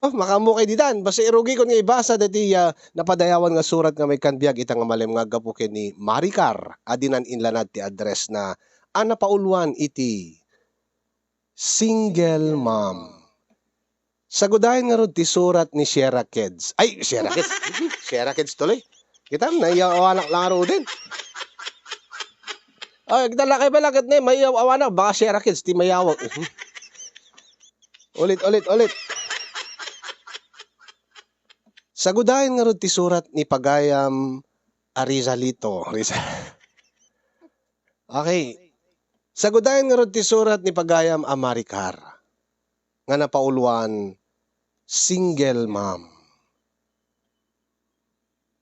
Oh, makamukay didan. Basta irugi ko nga ibasa dati napadayawan nga surat nga may kanbiyag itang nga malem nga gapu ni Maricar. Adinan inlanad ti address na ana pauluan iti single mom. Sagudahin nga rod ti surat ni Sierra Kids. Ay, Sierra Kids. Sierra Kids tuloy. Kita na awanak lang aro din. Ay, kita lakay pala kat na may awanak. Baka Sierra Kids ti mayawag. Ulit. Sagudahin nga rod ti surat ni Pagayam Arizalito. Okay. Sagudahin nga rod ti surat ni Pagayam Amaricar. Nga napauluan single mom.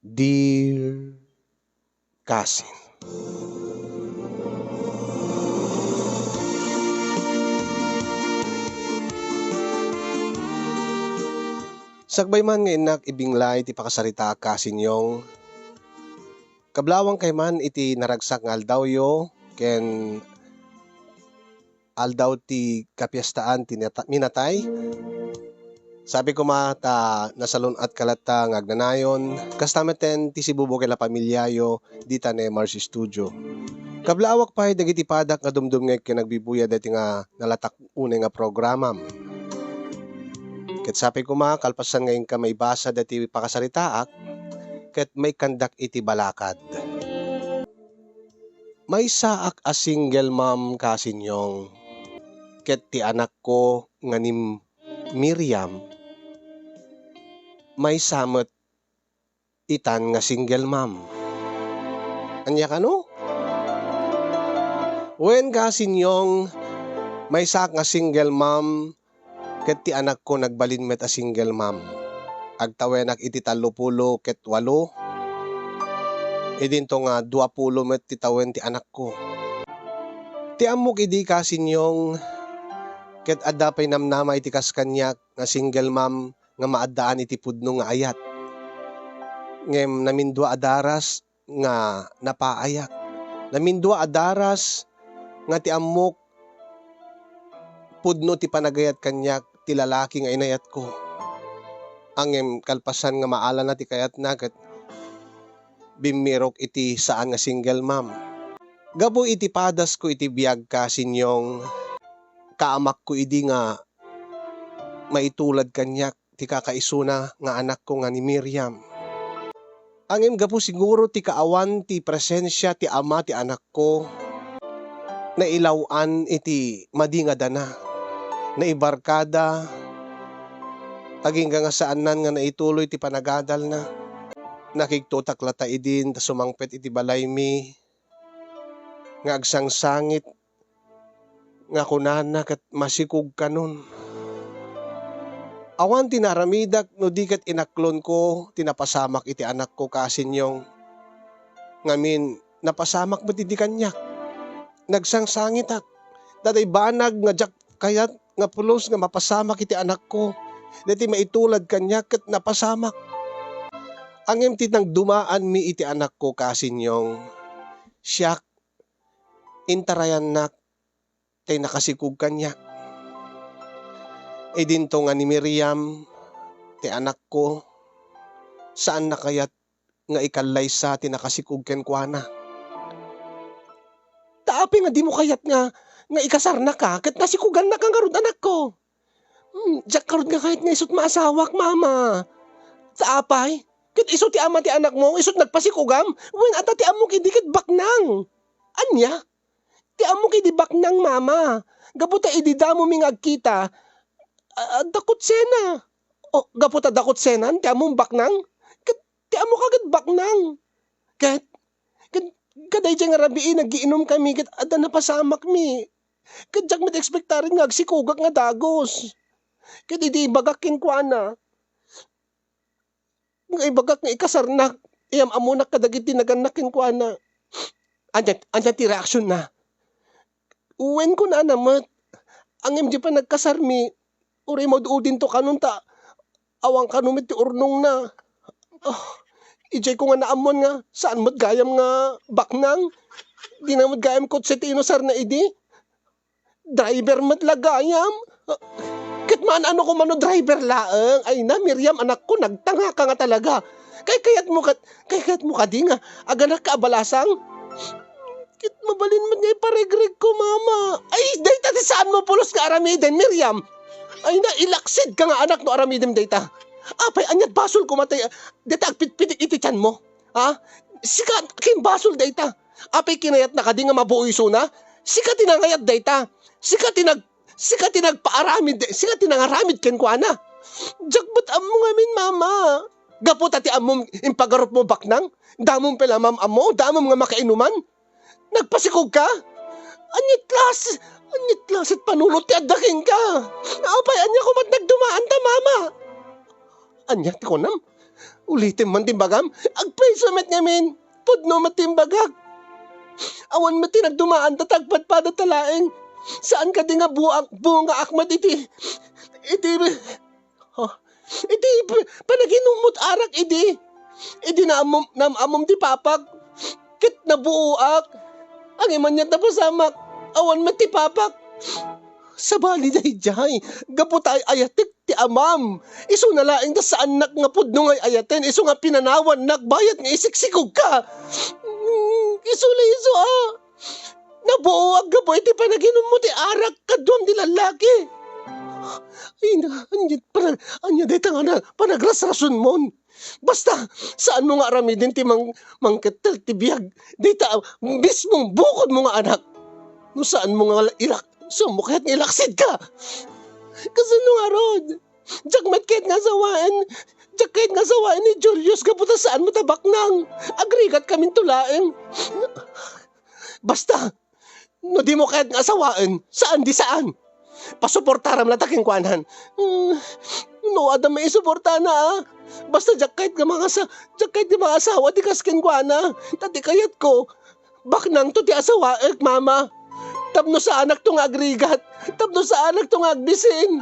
Dear cousin. Sagbay man nga inak ibinglay ti pakasarita kasin yung kablawang kay man iti naragsak nga aldawyo ken aldaw ti kapiestaan ti minatay. Sabi ko mata nasalon at kalata nga agnanayon kastameten ti sibubo kay la pamilyayo dita ne Marcy Studio. Kablawak pay dagiti padak nga dumdum nga kinagbibuya dati nga nalatak unay nga programam. Ket sabi ko kalpasan ngayon ka may basa dati pakasaritaak ket may kandak iti balakad. May saak a single mom kasinyong ket ti anak ko nga ni Miriam may samot itan nga single mom. Anya kano? Wen kasinyong may saak nga single mom ket ti anak ko nagbalin met a single mom. Agtawenak iti 30 ket 8. Idinto nga 20 met ti tawen ti anak ko. Ti amok idi kasinyong ket adda pay namnama iti kaskanyak nga single mom nga maaddaan iti pudno nga ayat. Ngem namindua adaras nga napaayak. Namindua adaras nga ti amok pudno ti panagayat kanyak ti lalaki nga inayat ko. Angem kalpasan nga maala na ti kayat na ket bimirok iti saan nga single mom. Gabo iti padas ko iti biag kasinyong kaamak ko idi nga maitulad kanyak ti kakaisuna nga anak ko nga ni Miriam. Angem gapo siguro ti kaawan ti presensya ti ama ti anak ko na ilawan iti madinga dana na ibarkada aging nga saanan nga naituloy ti panagadal na nakigtutak lata idin ta sumangpet iti balay mi nga agsangsangit nga kunana ket masikog kanon. Awan tinaramidak no di ket inaklon ko tinapasamak iti anak ko kasinyong ngamin napasamak met iti kanyak nagsangsangit ak daday banag nga jak kayat nga pulos nga mapasamak iti anak ko dati maitulad kanyak ket napasamak. Angem titang dumaan mi iti anak ko kasinyong siyak intarayan nak tay nakasikog kanyak. Dinto nga ni Miriam ti anak ko saan na kayat nga ikallay sa ti nakasikog ken kuana. Taapi nga di mo kayat nga ikasar na ka ket nasikugan na kang karod anak ko. Diyak karod nga kahit nga isot maasawak mama. Sa apay ket isot ti ama ti anak mo isot nagpasikugam wen ata ti amok idi ket baknang. Anya? Ti amok idi baknang mama. Gaputa idi damo mi nga agkita. Dakot sena. O gaputa dakot senan ti among baknang. Ket ti amok agad baknang. Ket kaday nga rabii nagiinom kami ket adda napasamak mi. Ket jak met ekspektarin nga agsikugak nga dagos. Ket idi bagak ken kuana. Nga ibagak nga ikasarnak iyam amunak kadagiti naganak ken kuana. Anya ti reaksyon na. Uwen ko na namat. Angem di pa nagkasarmi. Uri maududin to kanon ta. Awang kanumit ti urnong na. Ijay ko nga naamon nga. Saan mo't gayam nga baknang? Di na mo't gayam kotse ti inosar na idi. Driver mo't lagayam. Ket man ano ko mano driver laeng. Ay na Miriam anak ko nagtanga ka nga talaga. Kayat mo ka di nga aganak ka abalasang. Kit mabalin man nga iparegreg ko mama. Ay dayta ti saan mo pulos ka aramiden Miriam. Ay na ilaksid ka nga anak no aramiden dayta. Apay anyat basol ko matay. Dayta agpitpitik iti tiyan mo. Ha? Sika kin basol dayta. Apay kinayat na kadi nga mabuoy suna. Sika tinangayat dayta. Sika tinagpaaramid. Sika tinangaramid ken kuana. Jakbat amo nga min mama. Gapot ati amom impagarot mo baknang. Damom pala mam amo. Damom nga makainuman. Nagpasikog ka? Anyit klas at panulot ti adaking ka. Apay anya ko mat nagdumaan ta mama. Anya ti konam. Ulitin man timbagam. Agpreso met ngamin. Pudno matimbagag. Awan mati nagdumaan ta tagpadpada talaeng. Saan ka di nga bunga akmat iti panaginumot arak iti na amom ti papak. Kit nabuuak. Ang iman niya tapasamak, awan matipapak. Sa bali dayjay, gaputay ayatek ti amam. Iso nalaing da sa anak nga pudno ngay ayaten, iso nga pinanawan nagbayat nga isiksikog ka. Iso nabuuag gapo iti panaginom mo ti arak kadwam di lalaki. Ay na, anya dayta nga na panagrasrason mon. Basta, saan mo nga aramidin ti mangketel ti biyag. Dita, mismong bukod mo nga anak. No saan mo nga kahit nga ilaksid ka. Kasi no nga rod, Jakmat kahit nga sawain ni Julius, kaputa saan mo tabak nang. Agrigat kaming tulaeng. Basta, no di mo kahit nga sawain, saan di saan. Pasuportaram na taking kwanan. No, adam may isuporta na Basta jakait nga mga asawa di kaskin kwa na. Tati kayat ko. Baknang to ti asawa mama. Tapno sa anak tong agrigat. Tapno sa anak tong agbisin.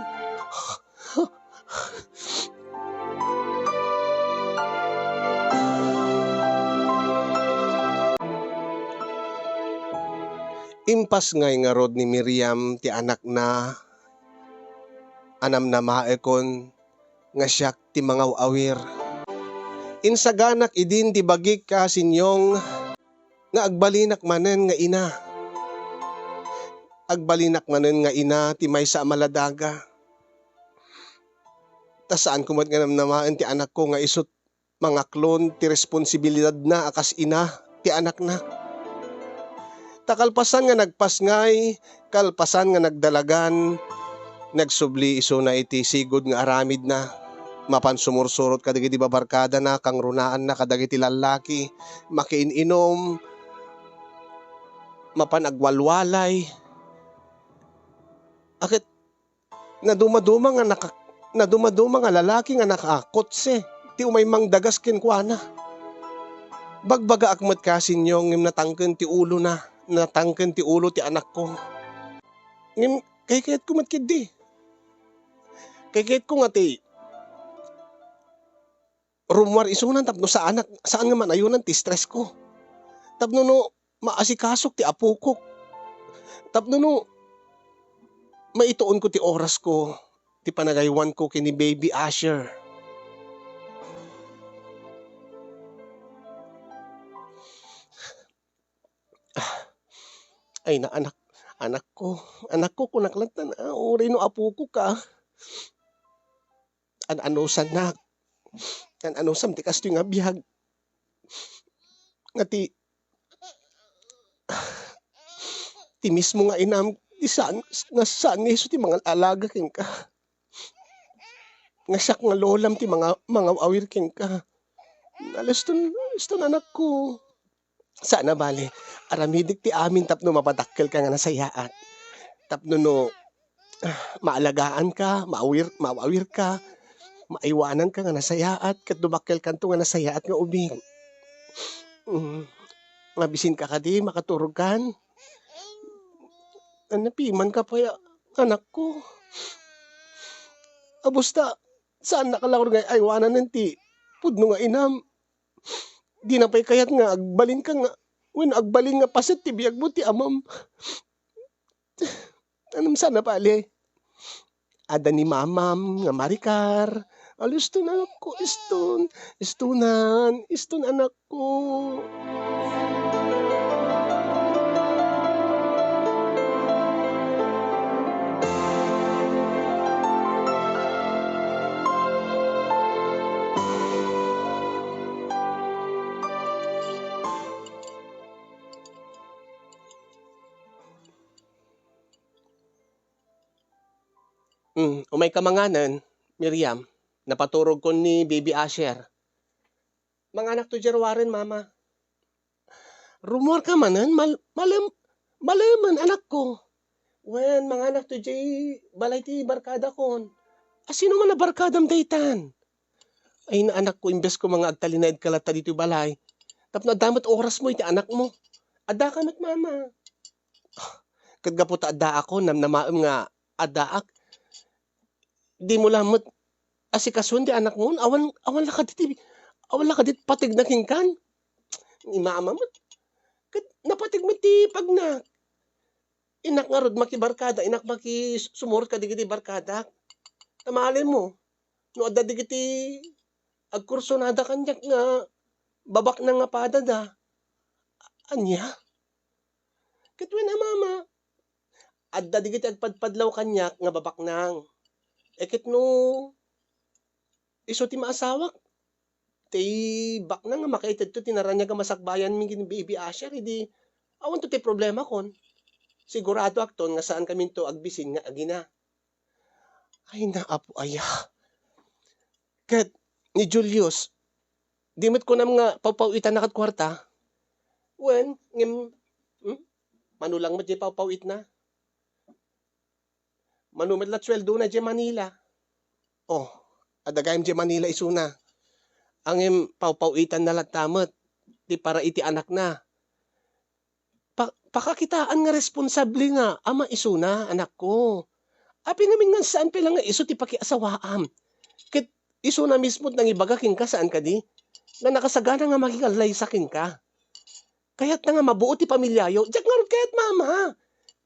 Impas ngay nga rod ni Miriam ti anak na. Anam na maekon nga siyak ti mga awir. Insaganak idin ti bagik ka sinyong nga agbalinak manen nga ina. Agbalinak manen nga ina ti maysa maladaga. Ta saan kumat nga namnamaan ti anak ko nga isut mga klon ti responsibilidad na akas ina ti anak na. Takalpasan nga nagpasngay, kalpasan nga nagdalagan, nagsubli iso na iti sigod nga aramid na. Mapan sumursurot kadagiti babarkada na, kang runaan na kadagiti lalaki, makiininom, mapan agwalwalay. Akit naduma-duma nga lalaki nga nakakotse, ti umay mangdagas kenkwana. Bagbaga akmat kasin yung natangken ti ulo na, natangken ti ulo ti anak ko. Ngim kayat ko matkid di. Kayat ko nga ti rumwar isunan tapno sa anak, saan nga man ayunan ti stress ko. Tapno no maasikasok ti apo ko. Tapno no maituon ko ti oras ko, ti panagaywan ko kini baby Asher. Ay na anak ko kunaklat na uri no apo ko ka. An-anusan na. An-anusam ti kasto nga bihag. Nga ti mismo nga inam ti saan nga iso ti mga alaga king ka. Nga siyak nga lolam ti mga awir king ka. Alaston anak ko. Sana bale, aramidik ti amin tapno mapadakkel ka nga nasayaat. Tapno no maalagaan ka, maawir ka, maiwanan ka nga nasayaat, kat dubakkel kanto nga nasayaat nga ubing. Mabisin ka kadi, makaturog kan. Napiman ka pa anak ko. Abusta, saan nakalawar nga aywanan nanti, pudno nga inam. Di na pa'y kayat nga, agbalin ka nga, agbalin nga pasit ti biyag mo ti amam. Anong sana pali? Ada ni mamam nga Maricar. Aluston anak ko, iston. Iston anak ko. Umay kamanganan, Miriam, napaturog ko ni Baby Asher. Manganak to Jerwaren, mama. Rumor ka manan, malaman anak ko. Wen, manganak to Jay, balay ti barkada kon. Sino man na barkadam daytan? Ay na anak ko, imbes ko mga agtalinaid kalata dito balay. Tapno damat oras mo iti anak mo. Ada ka mat mama. Kadga po ta ada ako, namnamaam nga adaak. Di mo lamot asikasun di anak mo, awan lakadit patig na kingkan. Ni mama mo, napatig mo ti pagna. Inak nga rod makibarkada, inak sumurot ka digiti barkada. Tamalin mo, no adda digiti agkursonada kanyak nga babak na nga padada. Anya? Katwin na mama, adda digiti agpadpadlaw kanyak nga babak nang. Ekit no, iso ti maasawak. Ti bak na nga makaitid to, tinaranya ka masakbayan ming Baby Asher, hindi, awan to ti problema kon. Sigurado akton nga saan kami to agbisin nga agina. Ay naapo aya. Kat ni Julius, dimit ko nam nga papawitan na kat kwarta. Wen, manulang mo di papawit na. Manumit lat sweldo na di Manila. Oh, adagayim di Manila isuna. Ang papawitan na lat tamat, di para iti anak na. Pakakitaan nga responsable nga, ama isuna, anak ko. Api namin nga saan pala nga iso ti pakiasawaam. Kit iso na mismo nang ibagakin ka saan ka di, na nakasagana nga makikalay sakin ka. Kaya't na nga mabuo ti pamilyayo, jak nga rin kaya't mama.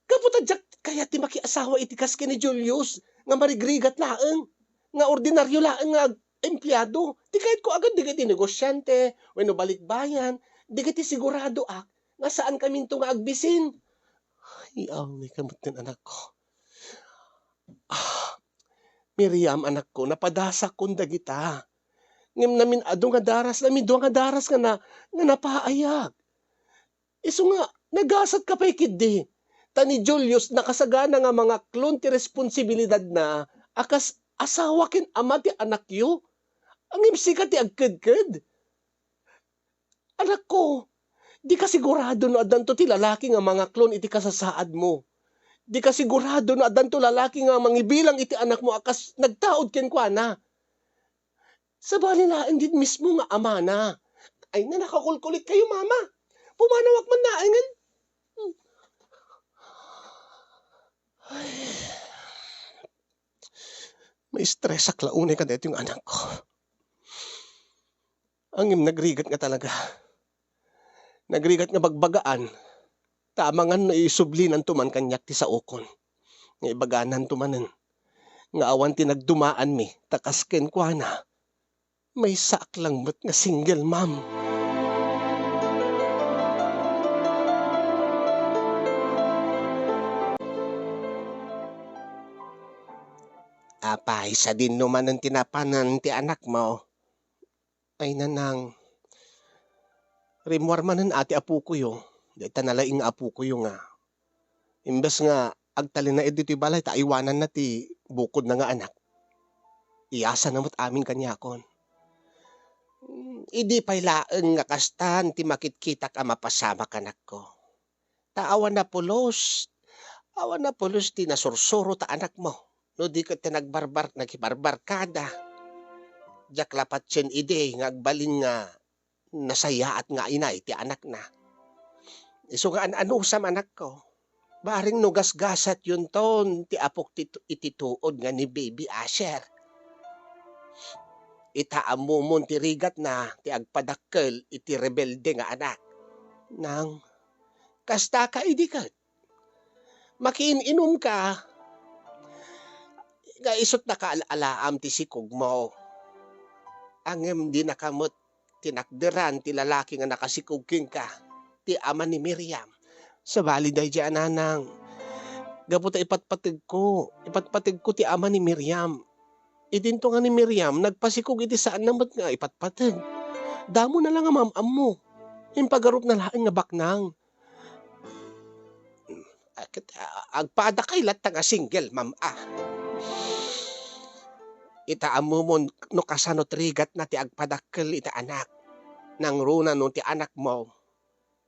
Kaputa jak kaya't ti makiasawa itikas ni Julius, nga marigrigat laeng, nga ordinaryo laeng nga empleyado. Di kahit ko agad di ti negosyante, weno balikbayan, di ti sigurado nga saan kami ito nga agbisin. Ay, may kamutin anak ko. Miriam, anak ko, napadasak kong dagita. Ngem namin ado nga daras, namin do nga daras nga napaayag. Iso nga, nagasat ka pa ikid Tani Julius, nakasagana nga mga klon ti responsibilidad na, akas asawa kin ama ti anak yu. Ang imsika ti agked-ked. Anak ko, di ka sigurado no adanto ti lalaki nga mga klon iti kasasaad mo. Di ka sigurado no adanto lalaki nga mangibilang iti anak mo akas nagtaod ken kwa na. Sa balilaan din mismo nga ama na. Ay na nakakulkulit kayo mama. Pumanawak man na ay. May stress sa klaunay ka dito yung anak ko. Angim nagrigat nga talaga. Nagrigat nga bagbagaan. Tamangan na isublinan tuman kanyak ti sa ukon. Nga ibaganan tumanen. Nga awan ti nagdumaan mi. Takasken kwa na. May sak lang ba't nga single mom. Apay, sa din naman ang tinapanan ti anak mo. Ay nanang. Rimwar manan ati apu ko yo. Dahita nalaing apu ko yo nga. Imbes nga, agtali na edito balay, taiwanan na ti bukod na nga anak. Iyasa namot aming kanyakon. Idi pa'y laeng nga kastan, ti makitkitak ang mapasama kanak ko. Awan na pulos ti nasursuro ta anak mo. No di ka tinagbarbar, nakibarbarkada. Jak lapat syen ide, nga agbalin nga nasaya at nga inay ti anak na. Iso nga anusam anak ko. Baring nugasgasat yun ton, ti apok itituod nga ni Baby Asher. Itaamumon ti rigat na, ti agpadakkel iti rebelde nga anak. Nang, kasta ka idikat. Makiininom ka, nga isot na kaalaam ti sikog mo. Angem di nakamot tinakderan ti lalaki nga nakasikog king ka, ti ama ni Miriam. Sa baliday di ananang, gaputa ipatpatig ko ti ama ni Miriam. Idinto nga ni Miriam, nagpasikog iti saan namat nga ipatpatig. Damo na lang nga mamam mo, impagarup na laang nga baknang. Agpada kay latang nga single, mam Itaam mo no kasano trigat na ti agpadakkel ita anak. Nang runa no ti anak mo,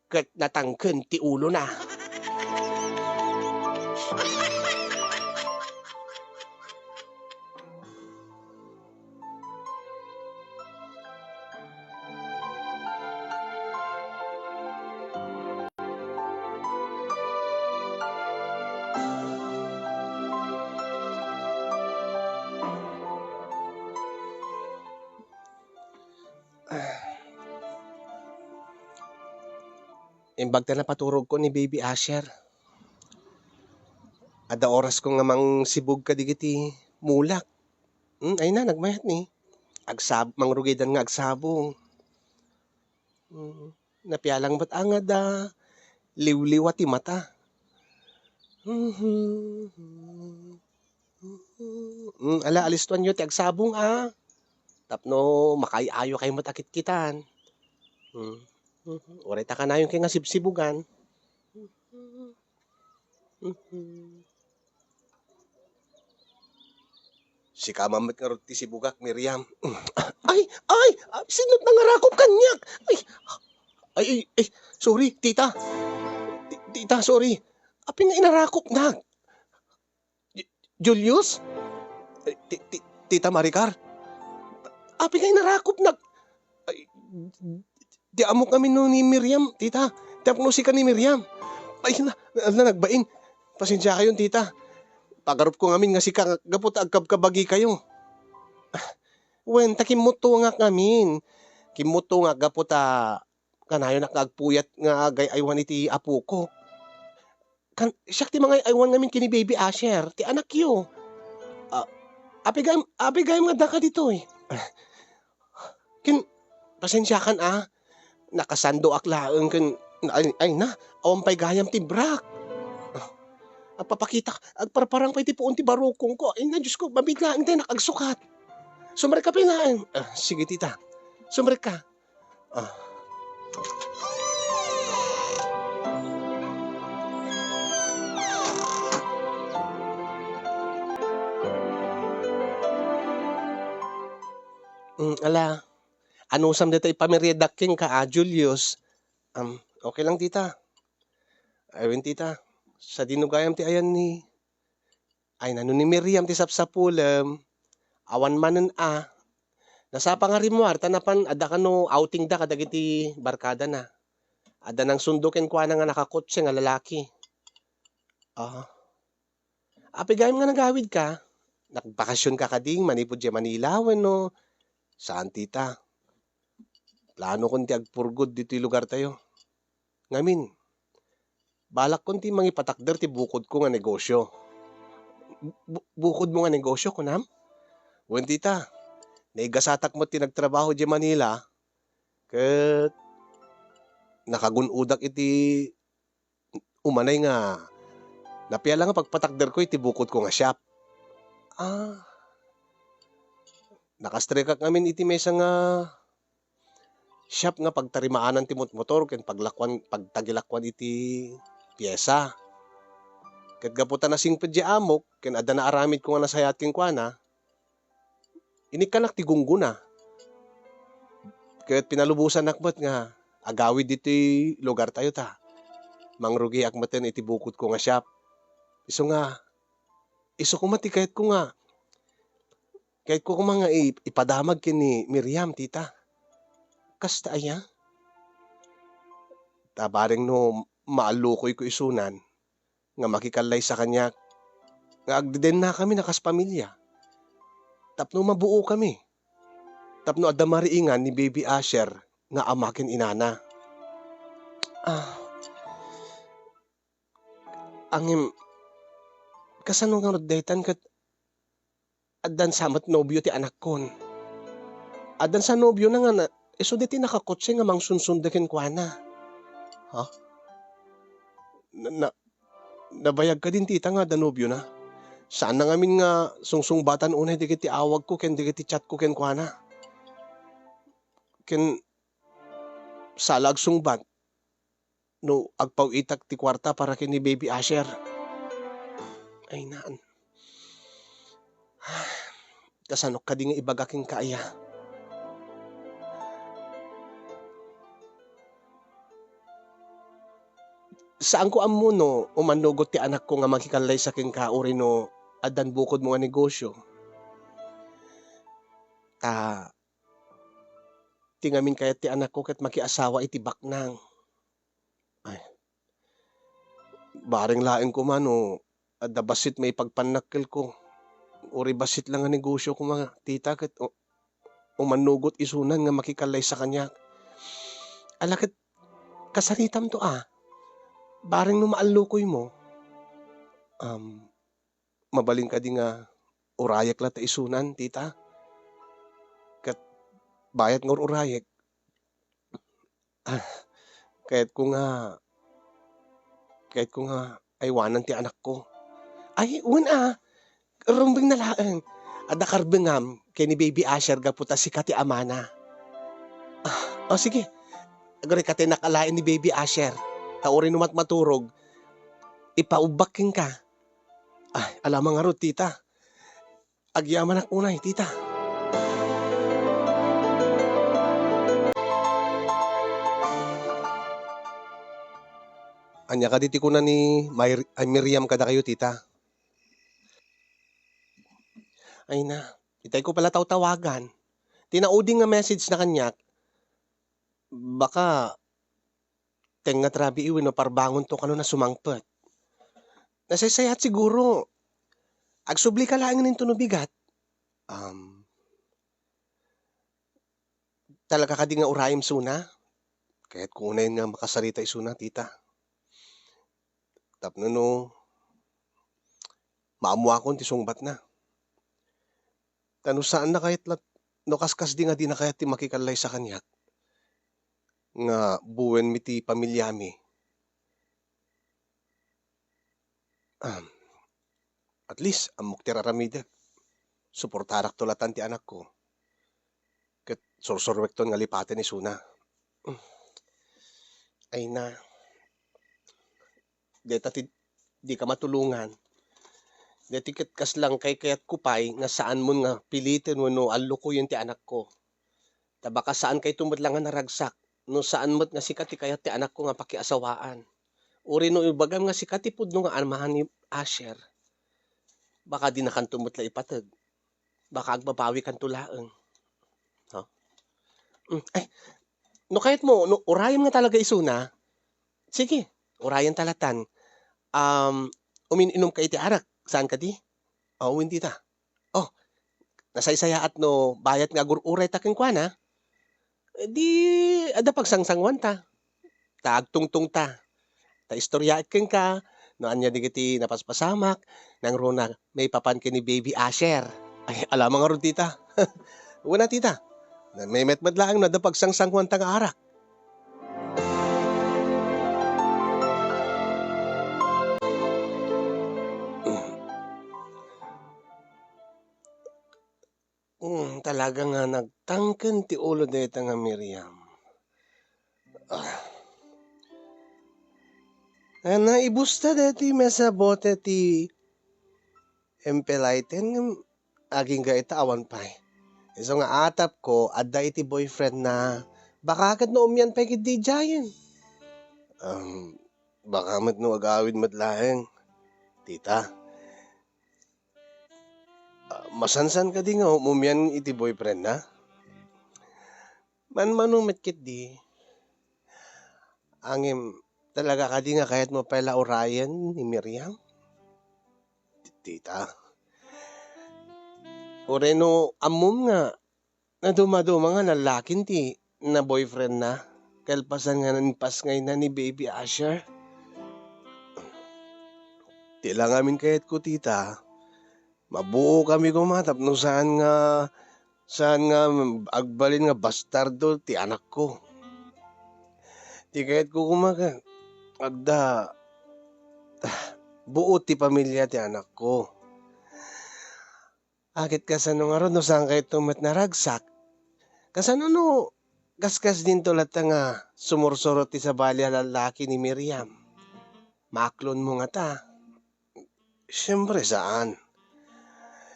ket natangken ti ulo na. Imbag ta napaturog ko ni Baby Asher. Ada oras ko nga mang sibog ka digiti mulak. Ay na, nagmayat ni. Mangrugidan nga agsabong. Napialang ba't angad liwliw ti mata. Ala, alistuan nyo ti agsabong Tapno, makayayo kayo matakit kitan. Orita ka na yung kaya nga sibsibugan. Si kamamat nga ti sibugak, Miriam. Ay! Sinot na nga rakop kanyak! Ay, sorry, tita. Tita, sorry. Api nga inarakop na. Julius? Tita Maricar? Api nga inarakop na. Di amok kami no ni Miriam, tita. Di amok no si ka ni Miriam. Ay na, nagbain. Pasensya kayo, tita. Pagarup ko ngamin nga si ka, gapot agkabkabagi kayo. Wen, takimuto nga ngamin. Kimuto nga gapot kanayo nakagpuyat nga gayaywan iti apo ko. Siya ti mga aywan ngamin kini Baby Asher, ti anak yo. Apigayam nga daka dito eh. Pasensya kan nakasando aklaeng ay na, awampay gayam ti brak. Agpapakita, agparparang pa iti puon ti barukong ko. Ay na, Diyos ko, mabiglaan tayo nakagsukat. Sumarik ka pinaan. Sige tita, sumarik ka. Ala, anusam dito ipamiryedaking ka Julius. Okay lang tita. Ayun tita. Sa dinugayam ti ayan ni ay nano ni Miriam ti sapsapulam awan manen nasapa nga rimuar tanapan ada kano outing da kadagiti barkada na ada nang sunduken kwa nga nakakotse nga lalaki apigayam nga nagawid ka nagbakasyon ka kading manipod di Manila no saan tita plano kon ti agpurgod dito lugar tayo ngamin balak kon ti mangipatakder ti bukod ko nga negosyo. Bukod mo nga negosyo, kunam? Wen tita, naigasatak mo ti nagtrabaho di Manila, ket nakagunudak iti umanay nga napiala nga pagpatakder ko iti bukod ko nga shop. Nakastrikak ngamin iti mesa nga shop nga pagtarimaanan ti motor ken pagtagilakwan iti piyesa. Ket gaputan na singped di amok, ken adda na aramid ko nga nasayat ken kuana, inikanak ti gungguna. Ket pinalubusan nakmet nga, agawid iti lugar tayo ta. Mangrugi akmeten iti bukod ko nga shop. Iso ko mati kahit ko mga ipadamag ken ni Miriam, tita. Kasta aya? Tabaring no maalukoy ko isunan, nga makikalay sa kanya, nga agdeden na kami nakas pamilya. Tapno mabuo kami. Tapno adda mariingan ni Baby Asher nga amakin inana. Angem kasano nga roddetan ket Addan samat nobyo ti anak kon. Addan sa nobyo na nga na, iso di ti nakakotse nga mang sunsundakin kwa na. Ha? Na, nabayag ka din tita nga danobyo na. Saan na ngamin nga sungsungbatan unay di kiti awag ko ken di kiti chat ko ken kwa na. Ken salag sungbat no agpaw itak ti kwarta para ken ni Baby Asher. Ay naan. Kasanok ka di nga ibagaking kaaya. Saan ko ammo no umanugot ti anak ko nga makikalay sa king kauri no addan bukod mo nga negosyo. Ta tingamin kayat ti anak ko ket makiasawa iti baknang. Ay, baring laeng ko man no adda basit may pagpanakkel ko. Uri basit lang nga negosyo ko mga tita ket umanugot isunan nga makikalay sa kanya. Alakit kasaritam to Baring no maallukoy mo, mabaling ka di nga urayak la ta isunan, tita. Kat bayat nga urayak. Kahit ko nga aywanan ti anak ko. Ay, rumbing na laeng. Ada karbengam kay ni Baby Asher gaputa si kati amana. Sige. Agore kati nakalain ni Baby Asher. Kauri numat maturog. Ipaubaking ka. Ay, alamang nga ro, tita. Agyaman ak unay, tita. Anya ka diti ko na ni Miriam kada kayo, tita. Ay na, itay ko pala tawagan. Tinauding nga message na kanyak. Baka tenga trabi iwi no parbangon to kano na sumangpet. Nasasayat siguro. Agsubli ka lang ng tunubigat. Talaga ka di nga urayim suna. Kahit kung unayin nga makasarita isuna, tita. Tapno no, maamuha ko ti sungbat na. Tano saan na kahit no kaskas di nga di na kahit ti makikalay sa kanyak. Nga buwen mi ti pamilyami. At least, amok ti raramidek. Suportarak tulatan ti anak ko. Ket sorsorwek ton nga lipaten ni Suna. Ay na. Deta di ka matulungan. Deti ket kas lang kay kayat kupay nga saan mo nga pilitin mo no allukoyin ti anak ko. Tabaka saan kay tumudlang nga naragsak. No saan mo't nga sikat ti kayat ti anak ko nga pakiasawaan. Uri no ibagam nga sikat ti pudno nga armahan ni Asher. Baka di na kan tumutla ipatag. Baka agbabawi kan tulaeng. Huh? Ay, no kahit mo, no, urayan nga talaga isuna. Sige, urayan talatan. Umininom ka iti arak. Saan ka di? Hindi ta. Nasaysaya at no, bayat nga gururay taking kwa na. Di, ada pagsangsangwan ta. Taagtungtung ta. Ta istorya ken ka. No, anya di kiti napaspasamak. Nang rona, may papan ni Baby Asher. Ay, alamang nga ron, tita. Una, tita. May metmad lang na da pagsangsangwan ta nga arak. Talaga nga nagtangken ti ulo deta nga Miriam. Naibusta deti mesa bote ti empelaiten aging ga ita awan pay. So nga atap ko adda iti boyfriend na baka agad no umyan pay kid di jayen. Baka mat no agawid matlaeng. Tita. Masansan ka di nga umyan iti boyfriend na? Man metkit di. Angim talaga ka di nga kahit mo pala urayan ni Miriam? Tita. Oreno amom nga na dumaduma nga lalakin ti na boyfriend na. Kalpasan nga nanpas ngay na ni Baby Asher. Tila ngamin kahit ko, tita. Mabuo kami kumatap no saan nga agbalin nga bastardo ti anak ko. Ti kayat ko kumaga agda buo ti pamilya ti anak ko. Akit kasano nga ron no saan kayo tumat naragsak. Kasano no kaskas din to lata nga sumursurot ti sabali a lalaki ni Miriam. Maklon mo nga ta. Siyempre saan?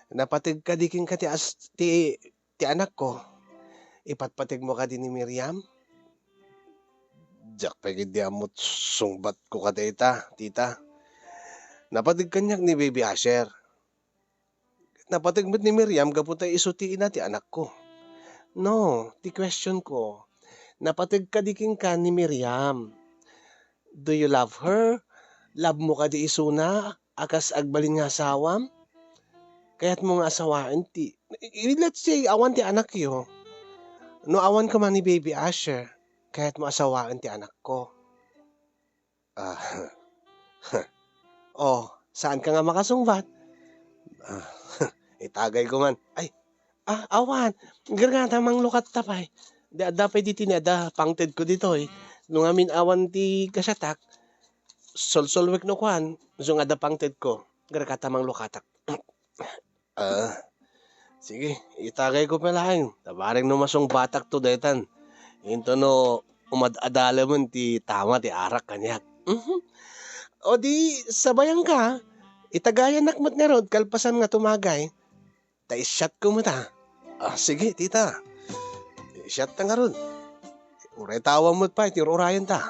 Napatig ka di king ka ti anak ko. Ipatpatig mo ka din ni Miriam. Diyak pagid di amot sungbat ko ka tita. Napatig kanyak ni Baby Asher. Napatig mo't ni Miriam kaputay isutiin na ti anak ko. No, ti question ko. Napatig ka di king ka ni Miriam. Do you love her? Love mo ka di isuna? Akas agbalin nga asawam? Kaya't mo nga asawain ti. Let's say, awan ti anak yo. No, awan ka man ni Baby Asher. Kaya't mo asawain ti anak ko. Ah, oh, saan ka nga makasungbat? Itagay ko man. Ay, awan. Gargata mang lukat tapay. Dapay di tinada, pangted ko dito eh. Nung amin awan ti kasatak, solsolwek no kwan, so nga da pangted ko. Gargata mang lukatak. Sige, itagay ko palahin. Tabaring no masong batak to detan. Into no, umadadala mo ti tama ti arak kanyak. O di, sabayan ka. Itagayan nakmat nga rod, kalpasan nga tumagay. Ta-shot ko mo ta. Sige, tita. I-shot ta nga rod. Uray tawa mo't pa, iti urayan ta.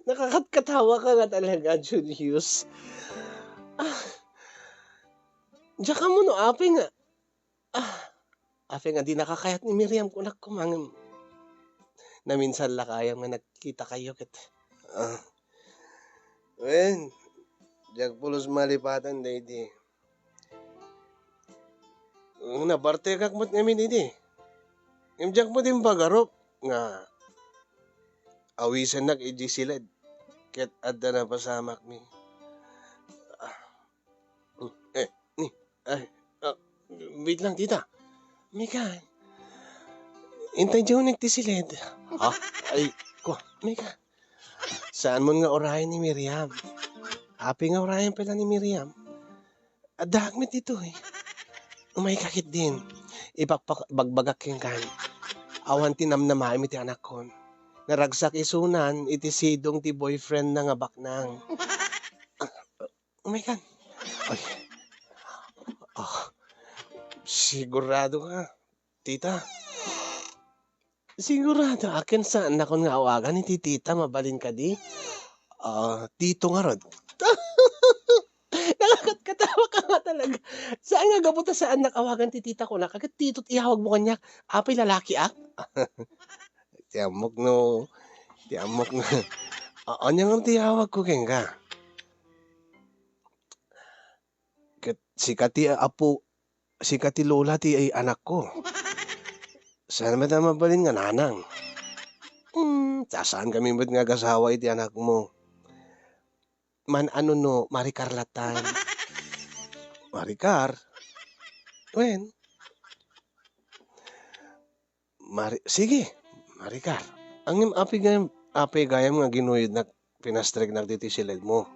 Nakakatawa ka nga talaga, Julius. Diyan ka mo no, ape nga. Ape nga, di nakakayat ni Miriam kunak kumangin. Na minsan lakayam nga nagkita kayo kit. Wen, diyak pulos malipatan da iti. Nabarte kak mo't ngamin iti. Diyak mo din bagarop nga awisan nag iji silad. Ket adda na pasamak mi. Wait lang tita. Mika. Intay diyo nagtisilid. Ay, Mika. Saan mo nga orayan ni Miriam? Happy nga orayan pala ni Miriam. Adagmit ito eh. Umay kakit din. Bagbagak yung kan. Awan tinamnama iti anak ko. Naragsak isunan, iti sidong ti boyfriend na nga baknang. Umay kan. Ay. Sigurado ka, tita. Sigurado, akin saan na nga awagan ni tita, mabalin ka di? Tito nga rod. Nakakatawa ka nga talaga. Saan nga gabuta saan nakawagan ti tita ko na? Kagat tito't ihawag mo kanyak. Apay lalaki Tiamok no. Anya nga tiyawag ko keng ka. Si kati lola ti ay anak ko. Saan ba na mabalin nga nanang? Saan kami ba't nga gasawa iti anak mo? Man ano no, Maricar latan. Maricar? Wen? Sige, Maricar. Ang api gayam nga ginuyod na pinastrek na diti silid mo.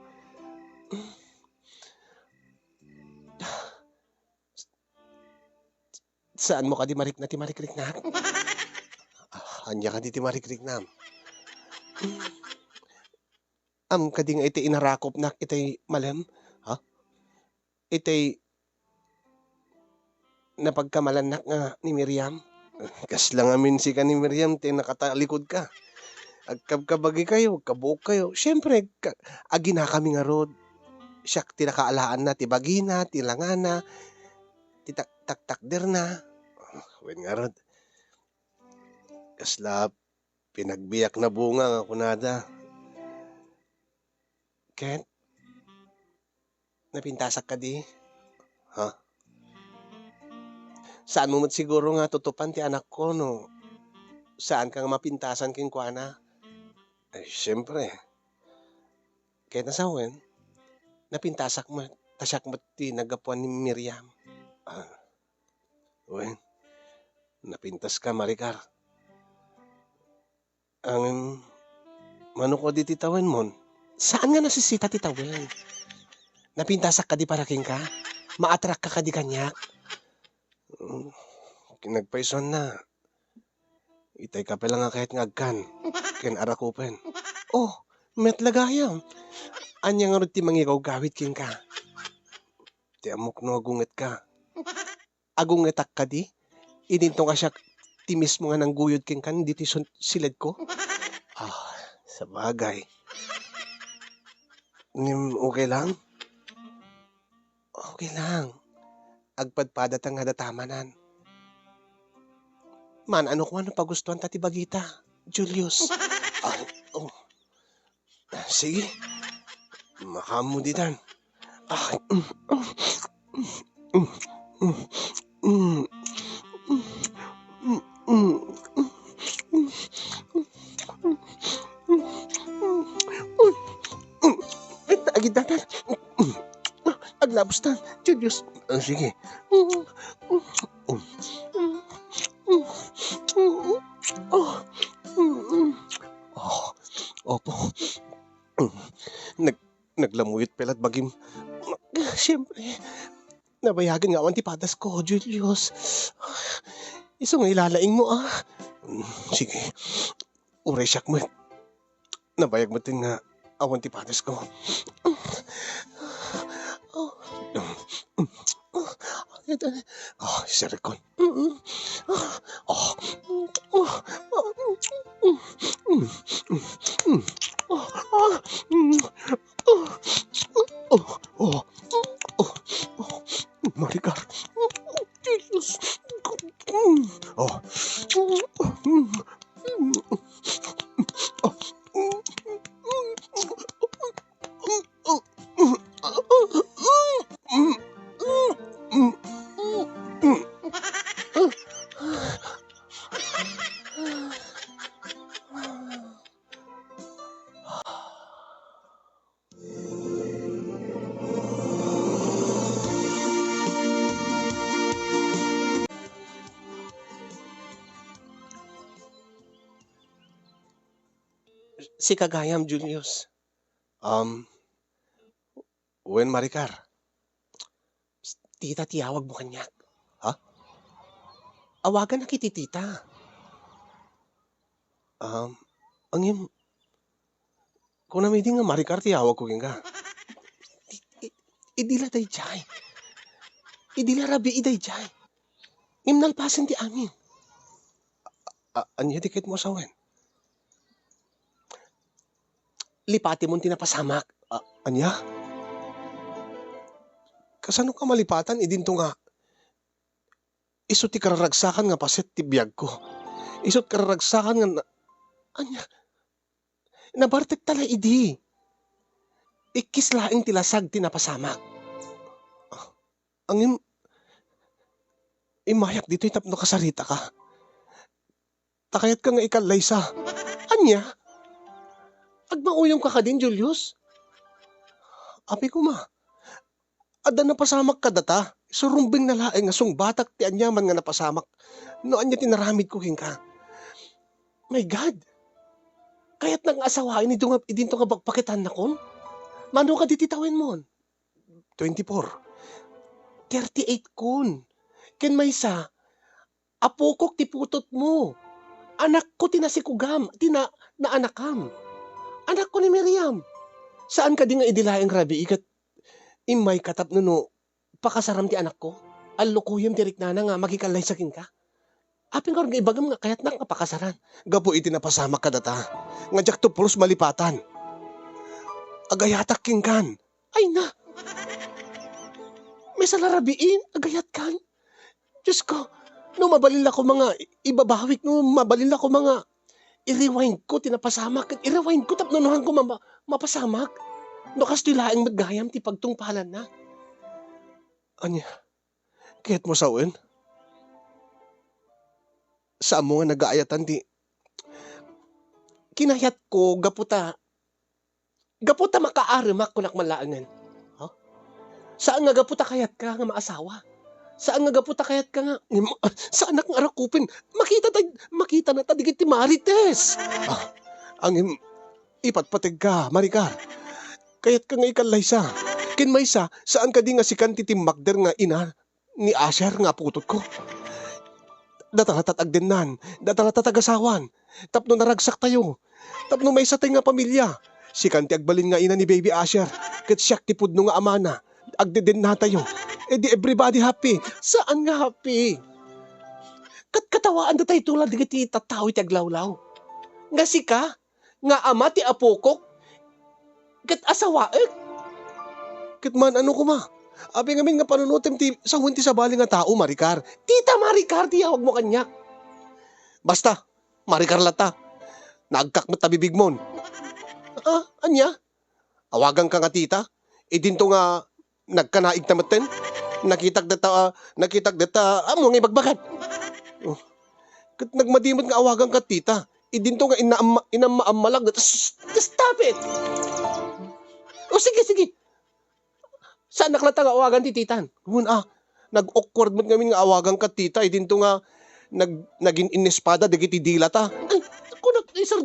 Saan mo ka di marikrik na? Anya ka di marikrik na. Kading iti inarakop na itay malam? Itay napagkamalanak nga ni Miriam? Kas lang amin si ka ni Miriam, nakatalikod ka. Agkabkabagi kayo, kabuok kayo. Siyempre, agina kami nga rod. Siyak, tinakaalaan na, tibagina, tilangana, titaktakder na. Wen nga rod. Kasla, pinagbiyak na bunga nga kunada. Ken, napintasak ka di? Saan mo met siguro nga tutupan ti anak ko no, saan ka nga mapintasan kenkuana? Ay siyempre, ket nasawen, napintasak met, ta siak met ti naggapuan ni Miriam. Ah, wen, napintas ka Maricar. Ang manukod iti tawen mon, saan nga nasisita ti tawen? Napintasak ka di paraking ka? Maatrak ka di kanyak? Hmm, kinagpayson na. Itay ka pala nga kahit ngagkan, ken arakupen. Oh, met lagayam. Anya nga ron ti mangigaw gawit ken ka. Ti amok no agunget ka. Agungetak ka di? Idinto ka siya ti mismo nga nang guyod ken kan di ti silid ko? Ah, sa bagay. Okay lang? Okay lang. Agpadpadat ang hadatamanan. Man, ano ko ano pagustuhan ta ti bagita, Julius? Ah, oh, sige. Makamu di dan. Ah, agitanan. Aglabustan, Julius. Ah, sige. Oh, opo. Naglamuyot pelat bagim. Siyempre, nabayagan nga awan ti padas ko, Julius. Iso nga ilalaing mo ah. Sige, uray siyak mo. Nabayag mo tin nga awan ti padas ko. Oh, sirikon. Oh. Maricar. Jesus. Oh. Si Kagayam, Julius. Wen Maricar. Tita, tiyawag mo kanyak. Ha? Awagan na kiti tita. Angim, kung namidi nga Maricar, tiyawag ko ka. Idila day jay. Idila rabi iday jay. Imnalpasin ti amin. Anya dikit mo sawen. Lipati mo tinapasamak. Anya? Kasano ka malipatan? Idinto nga. Isot ti kararagsakan nga paset ti biyag ko. Isot kararagsakan nga anya? Nabartek tala idi. Ikislaing tilasag tinapasamak. Angim, imayak dito itapno kasarita ka. Takayat ka nga ikalay sa. Anya? Agmauyong ka din, Julius? Api ko ma. Ada napasamak ka data. Surumbing na laeng nga sung batak ti anyaman nga napasamak. No anya tinaramid ko ka. My God. Kaya't nang asawain idinto nga bagpakitan na kon. Mano ka dititawin mo? 24. 38 kun. Ken may sa, apokok ti putot mo. Anak ko tinasikugam, na anakam. Anak ko ni Miriam. Saan ka di nga idilaeng rabi ikat imay katap no pakasaram ti anak ko? Allukuyem ti riknana nga magikalay sakin ka. Aping karon nga ibagam nga kayat nak nga pakasaran. Gapo iti napasamak ka data. Nga jak to pulos malipatan. Agayatak kingkan. Ay na. May salarabiin, agayat kan. Diyos ko, no mabalila ko mga ibabawik, no mabalila ko mga i-rewind ko, tinapasamak. I-rewind ko, tapnonohan ko mapasamak. No kastilaing magayam, ti pagtungpalan na. Anya, kahit mo sawin? Sa amo nga nagaayatan ti kinayat ko gaputa makaarimak kunak malaangan. Ha? Saan nga gaputa kayat ka nga maasawa? Saan nga gaputa kayat ka nga saan nga arakupin? Makita na ta digit ti Marites. Ang ipatpateg ka, Maricar. Kayat ka nga ikalaysa. Kin maysa, saan ka di nga sikan ti Magder nga ina ni Asher nga putot ko. Dataratat agdennan, dataratat agasawan. Tapno naragsak tayo. Tapno maysa tayo nga pamilya. Sikan ti agbalin nga ina ni Baby Asher. Ket siyak ti pudno nga amana. Agdeden na tayo. E di everybody happy. Saan nga happy? Katawaan da tayo tulad digiti tataw iti aglawlaw. Nga sika, nga ama ti apokok, ket asawaek. Ket man ano ko ma? Abi ngamin nga panunutem ti sa hunti sa bali nga tao, Maricar. Tita Maricar, ti hawag mo kanyak. Basta, Maricar lata. Nagkak mo tabibig mon. Anya? Awagan ka nga tita? E dinto nga nagkanaig tamaten? Nakitag data, amo nga ibagbagan. Ket nagmadimot nga awagan ka tita. E dinto nga inamaamalag. Stop it! O sige. Saan naklata nga awagan ti titan? Nag-awkward mo ngamin nga awagan ka tita. E dinto nga naging inespada digiti dilata. Ay, kunak isar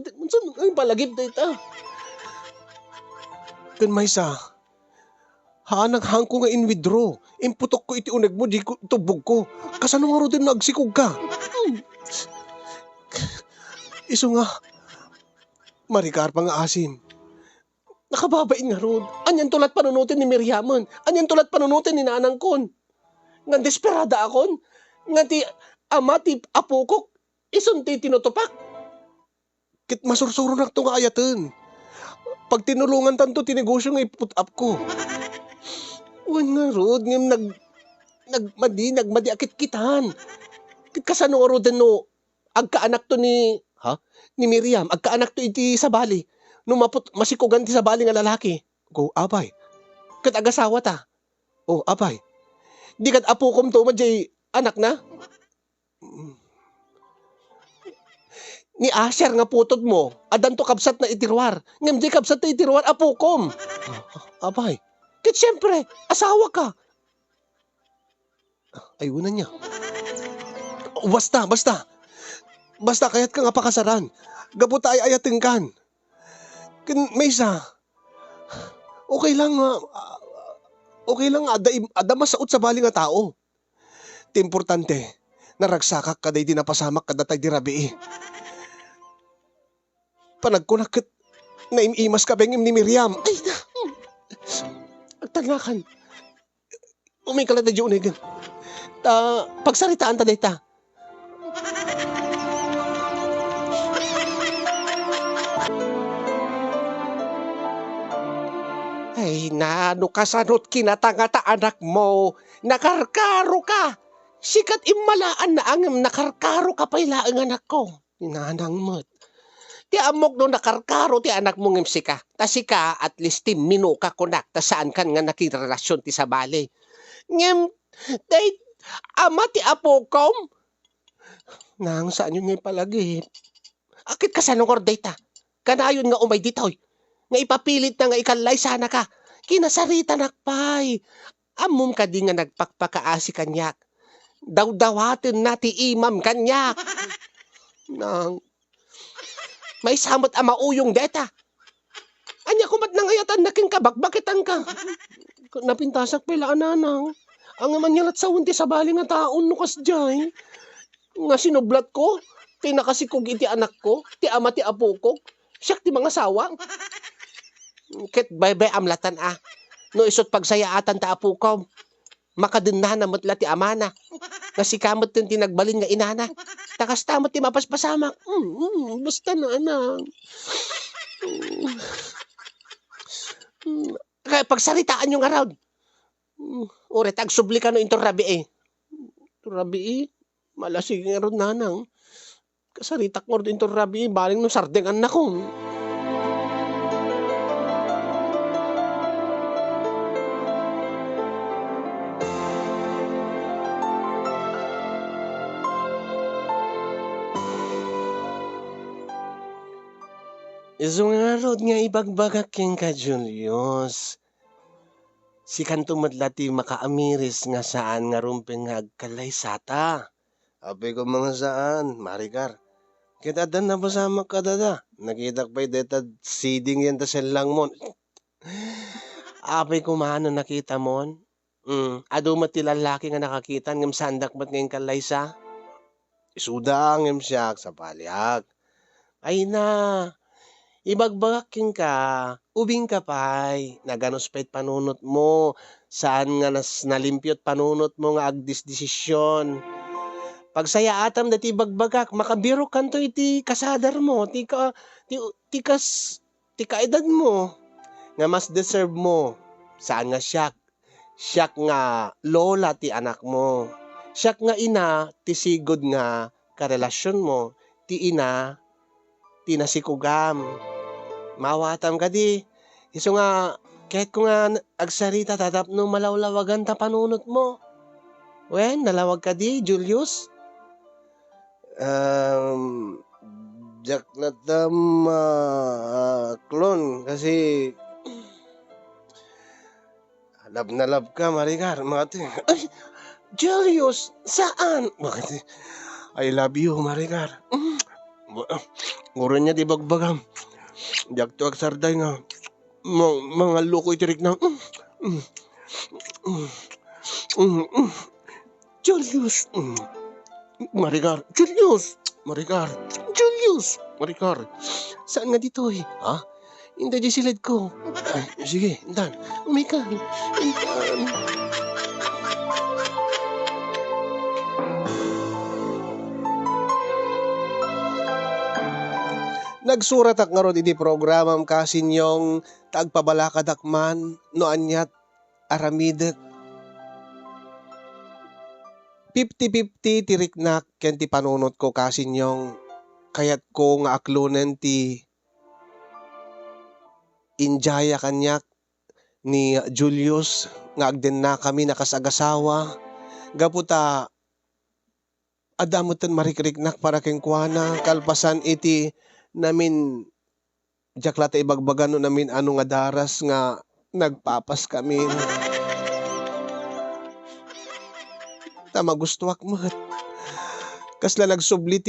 ay palagip tita. Kun maysa, hanang ko nga in withdraw. Imputok ko iti uneg mo, di ko tubog ko. Kasano nga ro din nagsikog ka? Iso nga, Maricar pa nga asim. Nakababain nga ro. Anyan tulat panunutin ni Miriamon. Anyan tulat panunutin ni nanang kon. Nga desperada akon. Nga ti ama ti apokok. Ison ti tinutupak. Kit masursuro na ito nga ayatan. Pag tinulungan tanto, tinegosyo nga iput up ko. Wan nga rod, nagmadi akit kitan. Kasano nga rod no, agkaanak to ni Miriam, agkaanak to iti sa bali. No masikugan ti sa bali nga lalaki. Go, abay. Kat agasawa ta. Oh, abay. Di kat apukom to, madjay anak na. Ni Asher nga putod mo, adan to kabsat na itirwar. Ngam di kabsat na itirwar, apukom. Abay. Kat siyempre, asawa ka. Ayunan niya. Basta. Basta kaya't ka nga pakasaran. Gabuta ay ayating kan. Maysa, okay lang ada masaot sa bali nga tao. Ti importante, naragsakak kaday di napasamak kadatay di rabi. Panagkunakit, naimimas ka bengim ni Miriam. Ay na, agtalakan. Umikala na di unegan. Pagsaritaan ta dayta. Ay na, no kasanot kinatangata anak mo. Nakarkaro ka. Sikat imalaan na ang nakarkaro ka pala ang anak ko. Nanang mo. Ti amok no nakarkaro ti anak mo ngim sika. Ta sika at least ti minu ka kunak. Ta saan kan nga nakirelasyon ti sa bali. Ngim, day, ama ti apokom. Nang saan yun ngay palagi. Akit kasanong orday ta. Kanayon nga umay ditoy. Nga ipapilit na nga ikalay sana ka. Kinasarita nakpay. Amom ka di nga nagpakpakaasi kanyak. Dawdawatin na ti imam kanyak. Nang may samot ama uyong deta. Anya kumat nangayatan naking kabakbakitan ka. Napintasak pala ananang. Ang manyalat sa unti sa bali nga taon no kasjay. Nga sinublat ko. Tinakasikog iti anak ko. Ti ama ti apo ko. Siyak ti mga sawang. Ket bye-bye amlatan No isot pagsayaatan ta apo ko. Makadunna na matla ti amana. Nga si kamot tin tinagbalin nga inana. Takas tamot ti mapaspasamak. Basta na anak. Kaya pagsaritaan yung around. Ore, tagsubli ka no into rabi Rabi malasig nga ron nanang. Kasaritak mo rin into rabi baling no sardeng anak ko. Isungarod nga ibagbagak ken ka Julius. Si kanto madlati makaamiris nga saan nga rumpeng nga agkalaysata. Ape ko mga saan, Maricar. Kita dan na basama ka dada. Nakita ko pa'y deta seeding yan ta lang mo. Apay ko maano nakita mon. Ado mati lalaki nga nakakita ngem sandak mat ngayon kalaysa. Isuda ngem siya sa palyag. Ay na, ibagbagaking ka, ubing ka pay, naganuspet panunot mo, saan nga nalimpyot panunot mo nga agdis desisyon. Pagsaya atam dati bagbagak, makabiro kanto iti kasadar mo, ti kaedad mo, nga mas deserve mo. Saan nga siyak? Siyak nga lola ti anak mo. Siyak nga ina, ti sigod nga karelasyon mo. Ti ina, ti nasikugam. Mawatam ka di. Iso nga, kahit ko nga agsarita tatapno malawlawagan ta panunot mo. Wen, nalawag ka di, Julius? Jak na tam, klon, kasi love na love ka, Maricar. Makati, ay, Julius, saan? Makati, I love you, Maricar. Nguro niya di bagbagam. Jak to agsarday nga. Mga loko itirik na. Julius. Maricar. Julius. Maricar. Julius. Maricar. Saan nga dito eh? Ha? Hindi di silid ko. Ay, sige, intan. Oh my God. Intan. Nagsurat ak nga ron iti programam kasinyong tagpabalakadakman no anyat aramidet. 50-50 tiriknak ken ti panunot ko kasinyong kayat ko nga aklunen ti injaya kanyak ni Julius nga agden na kami nakasagasawa. Gaputa adamutan marikriknak para keng kuana kalpasan iti namin jaklata ibagbagan no namin ano nga daras nga nagpapas kami. Magustuak mat. Kasla nagsublit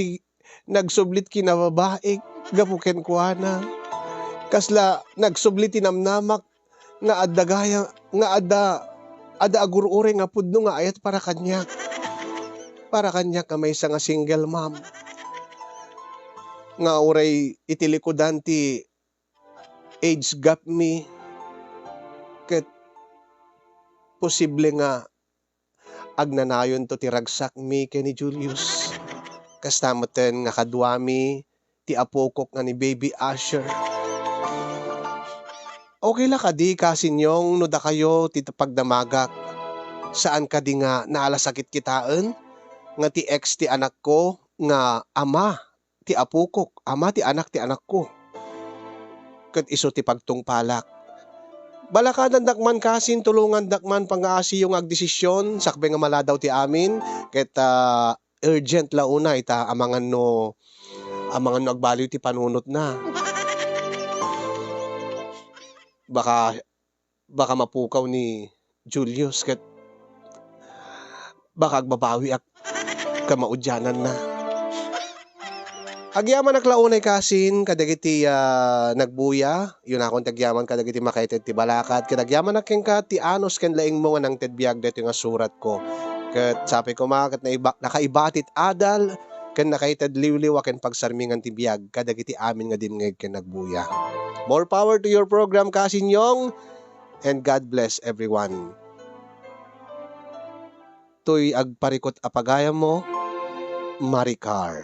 kinababae gapuken kuana. Kasla nagsublit namnamak nga adagaya nga ada agurure nga pudno nga ayat para kanya. Para kanya kamay sa nga single mom. Nga uray itilikodan ti age gap me. Ket posible nga agnanayon to ti ragsak mi ken ni Julius. Kastamoten nga kadwami ti apokok nga ni Baby Asher. Okay la kadi kasinyong no da kayo ti pagdamagak. Saan kadi nga naalasakit kitaan nga ti ex ti anak ko nga ama ti apokok, ama ti anak ko. Ket iso ti pagtungpalak. Balakadan dakman kasin tulungan dakman pangaasi yung agdesisyon sakbe nga maladaw ti amin ket urgent launa ita amangan no agbaliw ti panunot na. Baka mapukaw ni Julius ket baka agbabawi ak kamaudyanan na. Agyaman aklaunay kasin kadagiti nagbuya, yun akong tagyaman kadagiti makaited ti balakat, kadagyaman aking ka ti anos ken laing mo nga nang tedbiag dito nga surat ko. Ket sabi ko makat na nakaibatit adal ken nakaited liwliw ken pagsarmingan ti biag kadagiti amin nga dimngeg ken nagbuya. More power to your program kasinyong and God bless everyone. Toy agparikot apagayam mo, Maricar.